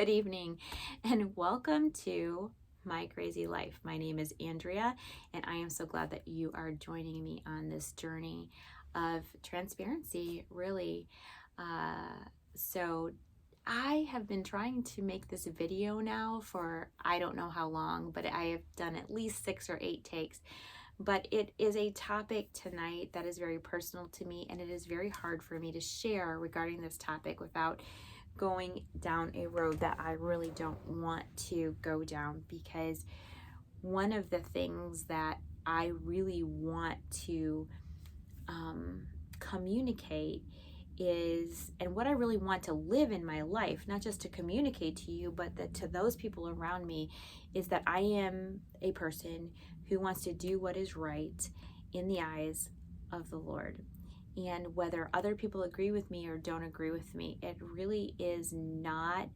Good evening, and welcome to My Crazy Life. My name is Andrea, and I am so glad that you are joining me on this journey of transparency, really. So, I have been trying to make this video now for I don't know how long, but I have done at least 6 or 8 takes. But it is a topic tonight that is very personal to me, and it is very hard for me to share regarding this topic without going down a road that I really don't want to go down, because one of the things that I really want to communicate is, and what I really want to live in my life, not just to communicate to you, but that to those people around me, is that I am a person who wants to do what is right in the eyes of the Lord. And whether other people agree with me or don't agree with me, it really is not,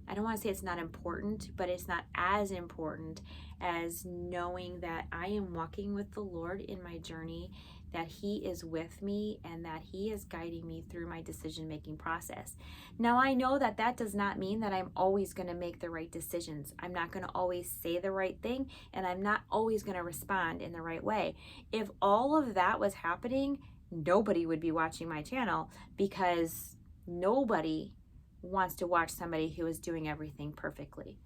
I don't want to say it's not important, but it's not as important as knowing that I am walking with the Lord in my journey, that He is with me, and that He is guiding me through my decision-making process. Now, I know that that does not mean that I'm always going to make the right decisions. I'm not going to always say the right thing, and I'm not always going to respond in the right way. If all of that was happening, nobody would be watching my channel, because nobody wants to watch somebody who is doing everything perfectly,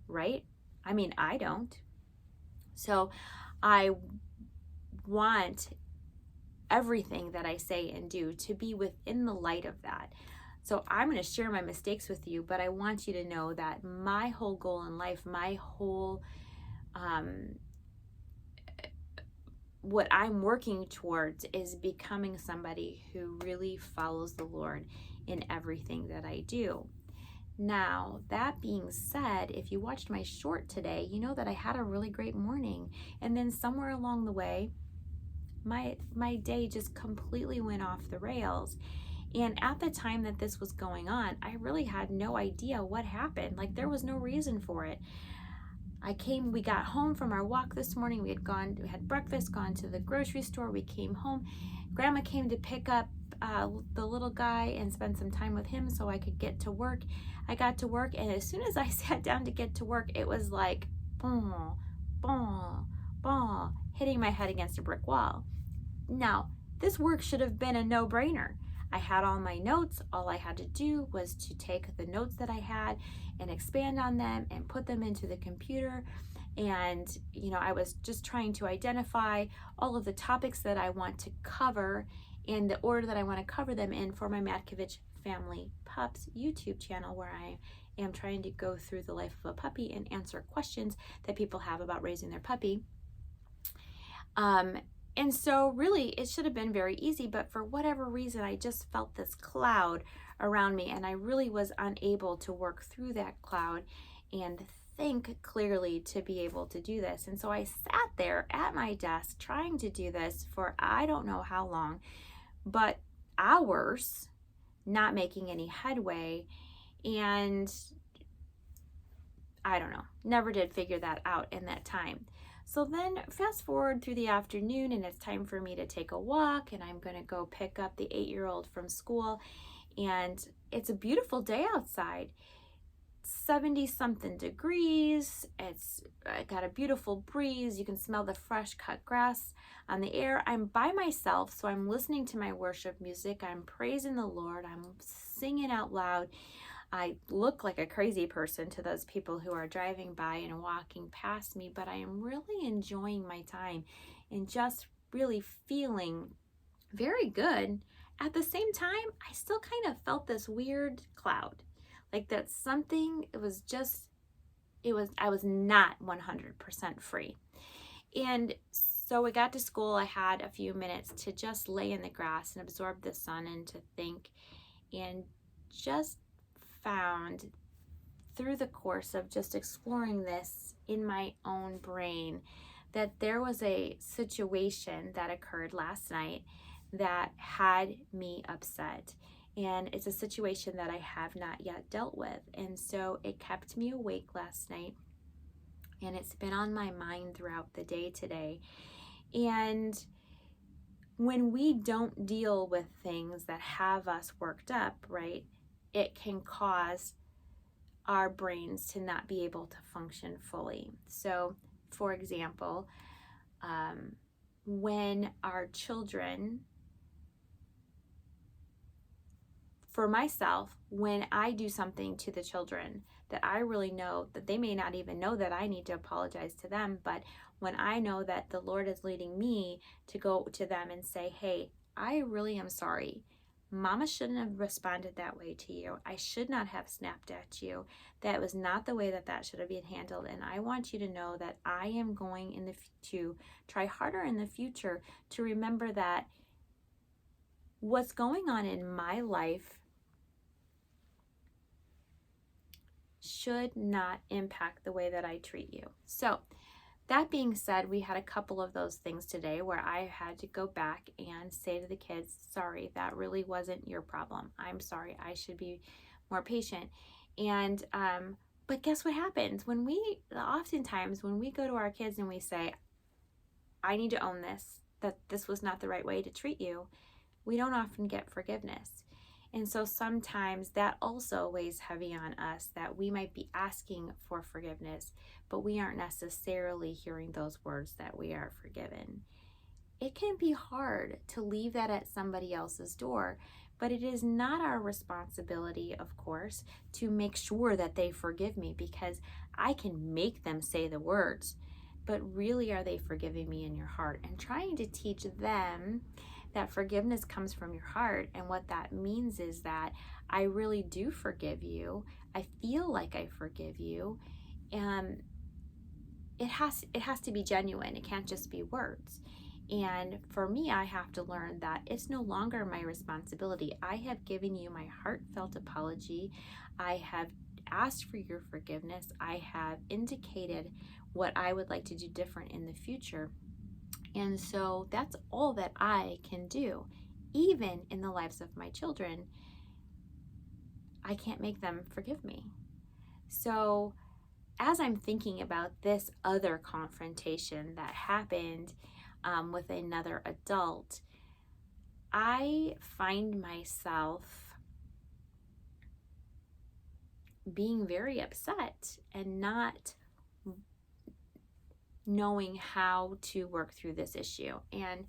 right? I mean, I don't. So I want everything that I say and do to be within the light of that. So I'm going to share my mistakes with you, but I want you to know that my whole goal in life, my whole what I'm working towards is becoming somebody who really follows the Lord in everything that I do. Now, that being said, if you watched my short today, you know that I had a really great morning. And then somewhere along the way, my day just completely went off the rails. And at the time that this was going on, I really had no idea what happened. Like, there was no reason for it. We got home from our walk this morning. We had breakfast, gone to the grocery store. We came home. Grandma came to pick up the little guy and spend some time with him so I could get to work. I got to work, and as soon as I sat down to get to work, it was like, boom, boom, boom, hitting my head against a brick wall. Now, this work should have been a no-brainer. I had all my notes. All I had to do was to take the notes that I had and expand on them and put them into the computer. And, I was just trying to identify all of the topics that I want to cover in the order that I want to cover them in for my Matkovich Family Pups YouTube channel, where I am trying to go through the life of a puppy and answer questions that people have about raising their puppy. And so really it should have been very easy, but for whatever reason, I just felt this cloud around me, and I really was unable to work through that cloud and think clearly to be able to do this. And so I sat there at my desk trying to do this for I don't know how long, but hours, not making any headway. And I don't know, never did figure that out in that time. So then fast forward through the afternoon, and it's time for me to take a walk, and I'm going to go pick up the 8-year-old from school. And it's a beautiful day outside, 70 something degrees. It's got a beautiful breeze. You can smell the fresh cut grass on the air. I'm by myself, so I'm listening to my worship music. I'm praising the Lord. I'm singing out loud. I look like a crazy person to those people who are driving by and walking past me, but I am really enjoying my time and just really feeling very good. At the same time, I still kind of felt this weird cloud, like that something, I was not 100% free. And so we got to school. I had a few minutes to just lay in the grass and absorb the sun and to think, and just found through the course of just exploring this in my own brain that there was a situation that occurred last night that had me upset. And it's a situation that I have not yet dealt with. And so it kept me awake last night, and it's been on my mind throughout the day today. And when we don't deal with things that have us worked up, right, it can cause our brains to not be able to function fully. So, for example, when our children, for myself, when I do something to the children that I really know that they may not even know that I need to apologize to them, but when I know that the Lord is leading me to go to them and say, hey, I really am sorry. Mama shouldn't have responded that way to you. I should not have snapped at you. That was not the way that that should have been handled. And I want you to know that I am going to try harder in the future to remember that what's going on in my life should not impact the way that I treat you. So that being said, we had a couple of those things today where I had to go back and say to the kids, sorry, that really wasn't your problem. I'm sorry, I should be more patient. And but guess what happens when oftentimes when we go to our kids and we say, I need to own this, that this was not the right way to treat you, we don't often get forgiveness. And so sometimes that also weighs heavy on us, that we might be asking for forgiveness, but we aren't necessarily hearing those words that we are forgiven. It can be hard to leave that at somebody else's door, but it is not our responsibility, of course, to make sure that they forgive me, because I can make them say the words, but really, are they forgiving me in your heart? And trying to teach them that forgiveness comes from your heart, and what that means is that I really do forgive you. I feel like I forgive you, and it has to be genuine. It can't just be words. And for me, I have to learn that it's no longer my responsibility. I have given you my heartfelt apology. I have asked for your forgiveness. I have indicated what I would like to do different in the future. And so that's all that I can do. Even in the lives of my children, I can't make them forgive me. So as I'm thinking about this other confrontation that happened with another adult, I find myself being very upset and not knowing how to work through this issue. And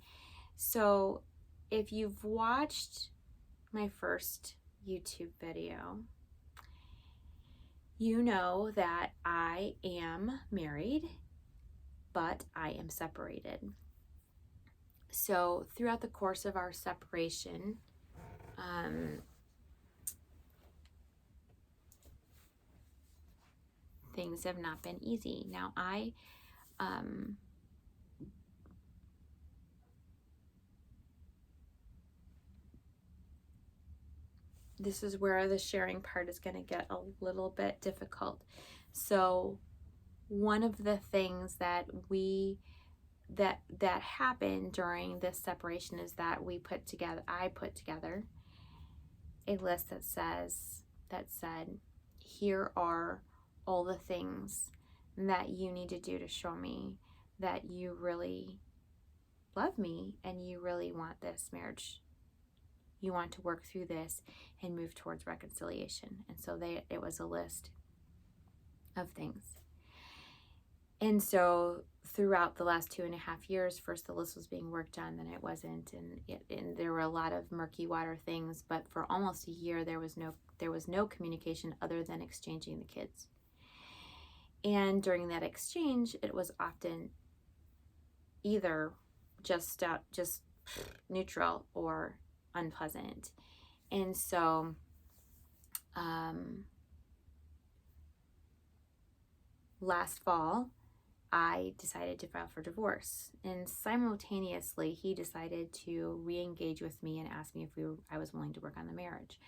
so if you've watched my first YouTube video, you know that I am married, but I am separated. So throughout the course of our separation, things have not been easy. Now, this is where the sharing part is going to get a little bit difficult. So one of the things that that happened during this separation is that I put together a list that said, here are all the things that you need to do to show me that you really love me and you really want this marriage. You want to work through this and move towards reconciliation. And so it was a list of things. And so throughout the last 2.5 years, first the list was being worked on, then it wasn't, and there were a lot of murky water things. But for almost a year, there was no communication other than exchanging the kids. And during that exchange, it was often either just neutral or unpleasant. And so last fall, I decided to file for divorce, and simultaneously he decided to re-engage with me and ask me if I was willing to work on the marriage.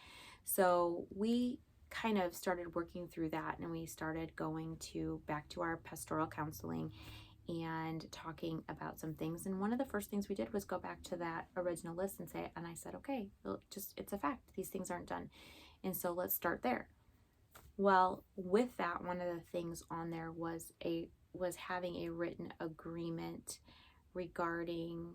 So we kind of started working through that, and we started going back to our pastoral counseling and talking about some things. And one of the first things we did was go back to that original list and I said, okay, it's a fact. These things aren't done. And so let's start there. Well, with that, one of the things on there was having a written agreement regarding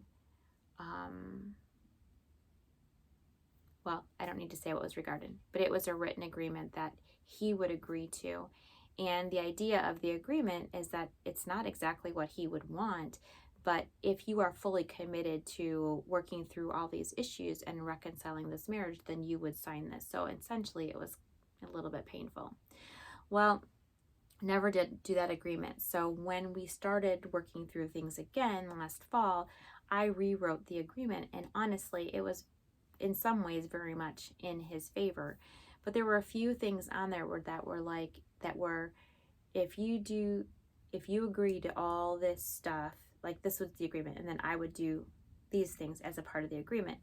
well, I don't need to say what was regarded, but it was a written agreement that he would agree to. And the idea of the agreement is that it's not exactly what he would want, but if you are fully committed to working through all these issues and reconciling this marriage, then you would sign this. So essentially, it was a little bit painful. Well, never did do that agreement. So when we started working through things again last fall, I rewrote the agreement. And honestly, it was in some ways very much in his favor. But there were a few things on there that were if you agree to all this stuff, like this was the agreement, and then I would do these things as a part of the agreement.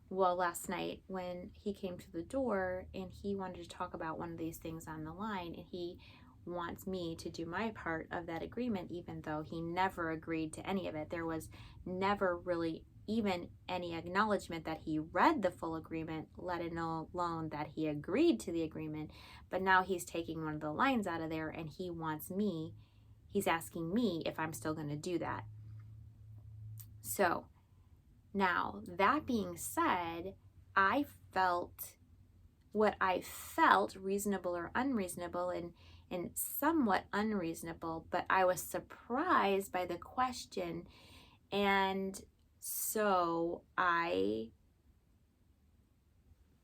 Well, last night when he came to the door and he wanted to talk about one of these things on the line, and he wants me to do my part of that agreement, even though he never agreed to any of it. There was never really even any acknowledgement that he read the full agreement, let alone that he agreed to the agreement. But now he's taking one of the lines out of there, and he's asking me if I'm still going to do that. So now, that being said, I felt what I felt, reasonable or unreasonable, and somewhat unreasonable, but I was surprised by the question. And so I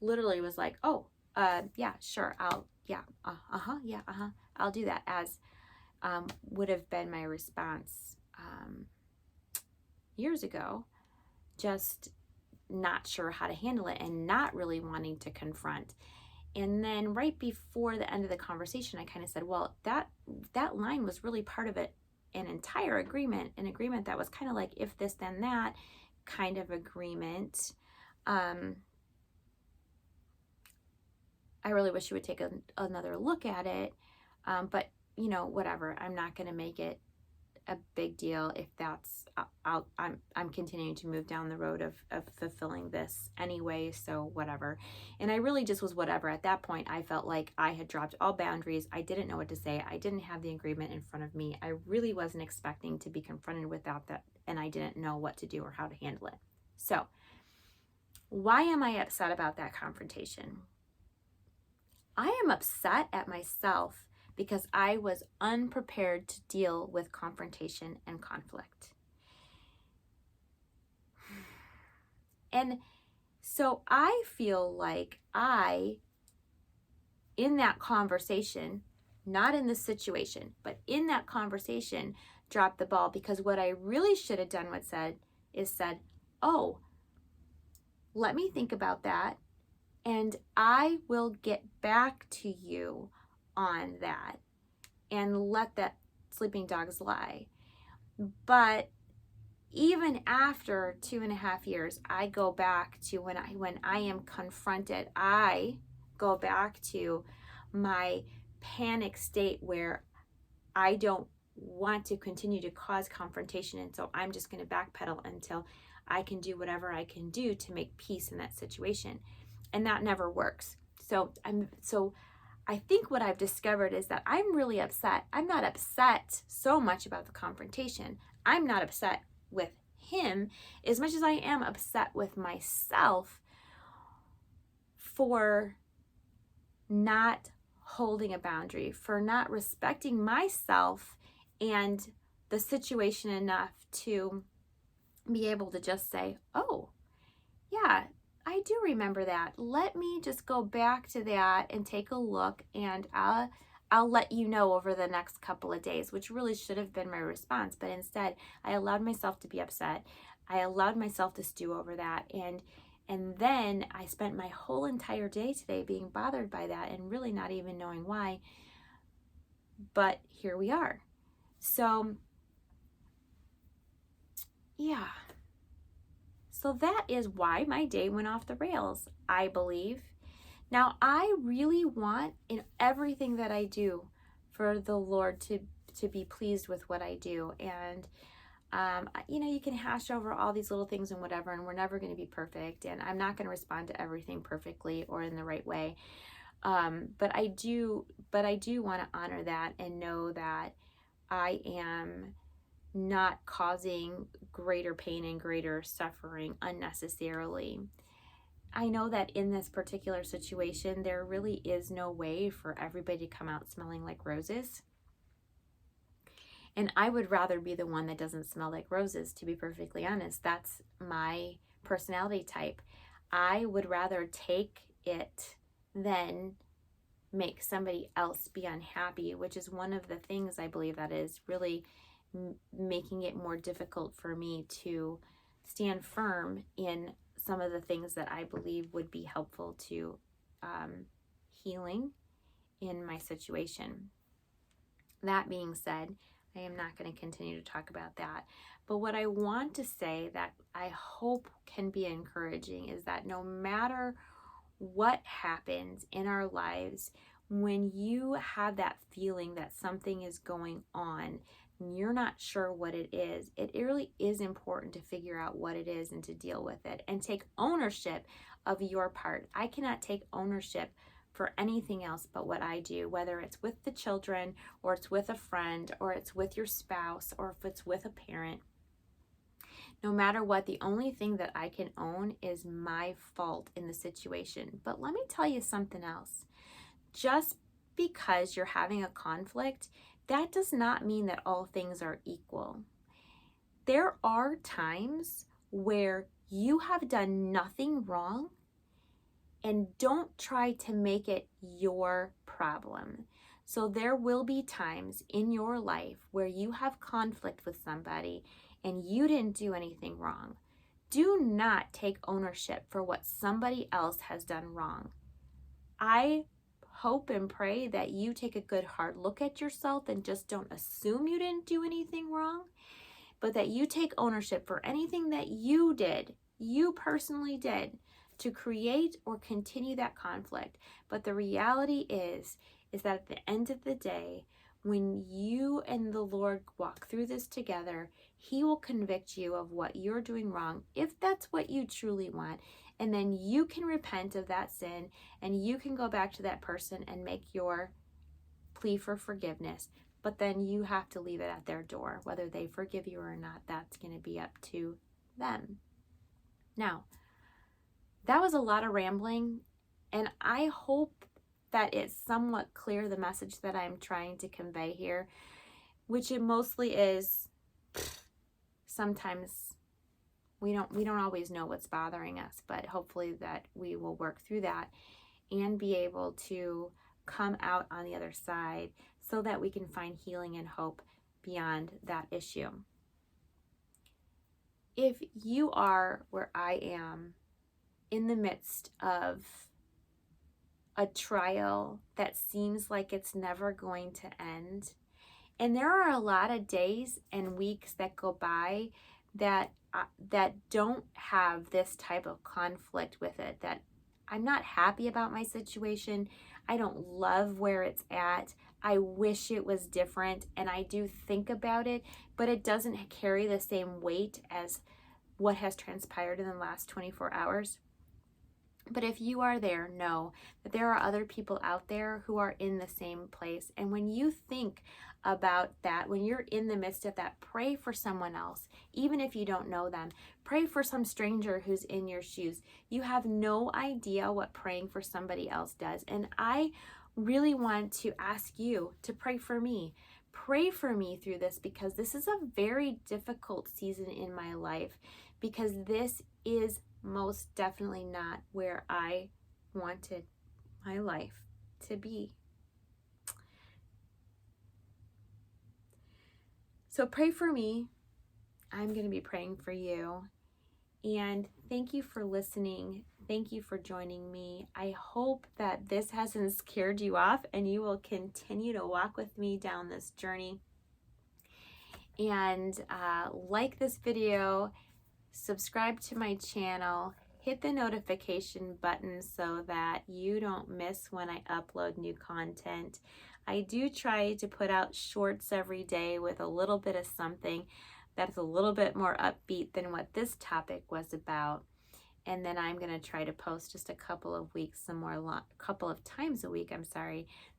literally was like, oh, yeah, sure, I'll do that, as would have been my response years ago, just not sure how to handle it and not really wanting to confront. And then right before the end of the conversation, I kind of said, well, that line was really part of it, an entire agreement, an agreement that was kind of like if this, then that kind of agreement. I really wish you would take another look at it. But, whatever. I'm not going to make it a big deal if that's I'm continuing to move down the road of fulfilling this anyway, so whatever. And I really just was whatever. At that point, I felt like I had dropped all boundaries. I didn't know what to say. I didn't have the agreement in front of me. I really wasn't expecting to be confronted without that, and I didn't know what to do or how to handle it. So why am I upset about that confrontation? I am upset at myself because I was unprepared to deal with confrontation and conflict. And so I feel like in that conversation, not in the situation, but in that conversation, dropped the ball, because what I really should have done is said, oh, let me think about that, and I will get back to you on that, and let that sleeping dogs lie. But even after 2.5 years, I go back to when I am confronted, I go back to my panic state where I don't want to continue to cause confrontation, and so I'm just going to backpedal until I can do whatever I can do to make peace in that situation. And that never works. So I think what I've discovered is that I'm really upset. I'm not upset so much about the confrontation. I'm not upset with him as much as I am upset with myself for not holding a boundary, for not respecting myself and the situation enough to be able to just say, oh, yeah, I do remember that. Let me just go back to that and take a look, and I'll let you know over the next couple of days, which really should have been my response. But instead, I allowed myself to be upset. I allowed myself to stew over that. And then I spent my whole entire day today being bothered by that and really not even knowing why. But here we are. So, yeah. So that is why my day went off the rails, I believe. Now, I really want in everything that I do for the Lord to be pleased with what I do. And, you can hash over all these little things and whatever, and we're never going to be perfect. And I'm not going to respond to everything perfectly or in the right way. But I do want to honor that and know that I am not causing greater pain and greater suffering unnecessarily. I know that in this particular situation, there really is no way for everybody to come out smelling like roses. And I would rather be the one that doesn't smell like roses, to be perfectly honest. That's my personality type. I would rather take it than make somebody else be unhappy, which is one of the things I believe that is really making it more difficult for me to stand firm in some of the things that I believe would be helpful to healing in my situation. That being said, I am not going to continue to talk about that. But what I want to say that I hope can be encouraging is that no matter what happens in our lives, when you have that feeling that something is going on and you're not sure what it really is important to figure out what it is and to deal with it and take ownership of your part. I cannot take ownership for anything else but what I do, whether it's with the children or it's with a friend or it's with your spouse or if it's with a parent. No matter what, the only thing that I can own is my fault in the situation. But let me tell you something else. Just because you're having a conflict, that does not mean that all things are equal. There are times where you have done nothing wrong, and don't try to make it your problem. So there will be times in your life where you have conflict with somebody and you didn't do anything wrong. Do not take ownership for what somebody else has done wrong. I hope and pray that you take a good hard look at yourself and just don't assume you didn't do anything wrong, but that you take ownership for anything that you did, you personally did, to create or continue that conflict. But the reality is that at the end of the day, when you and the Lord walk through this together, He will convict you of what you're doing wrong, if that's what you truly want. And then you can repent of that sin and you can go back to that person and make your plea for forgiveness. But then you have to leave it at their door. Whether they forgive you or not, that's going to be up to them. Now, that was a lot of rambling, and I hope that it's somewhat clear the message that I'm trying to convey here, which it mostly is sometimes we don't always know what's bothering us, but hopefully that we will work through that and be able to come out on the other side so that we can find healing and hope beyond that issue. If you are where I am, in the midst of a trial that seems like it's never going to end, and there are a lot of days and weeks that go by that don't have this type of conflict with it, that I'm not happy about my situation, I don't love where it's at, I wish it was different, and I do think about it, but it doesn't carry the same weight as what has transpired in the last 24 hours. But if you are there, know that there are other people out there who are in the same place. And when you think about that, when you're in the midst of that, pray for someone else. Even if you don't know them, pray for some stranger who's in your shoes. You have no idea what praying for somebody else does. And I really want to ask you to pray for me. Pray for me through this, because this is a very difficult season in my life, because this is most definitely not where I wanted my life to be. So pray for me. I'm going to be praying for you. And thank you for listening. Thank you for joining me. I hope that this hasn't scared you off and you will continue to walk with me down this journey. And like this video, subscribe to my channel, hit the notification button so that you don't miss when I upload new content. I do try to put out shorts every day with a little bit of something that's a little bit more upbeat than what this topic was about. And then I'm going to try to post just a couple of times a week,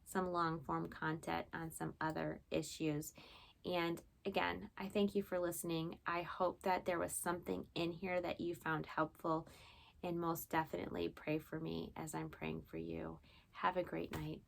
some long form content on some other issues. And again, I thank you for listening. I hope that there was something in here that you found helpful. and most definitely pray for me as I'm praying for you. Have a great night.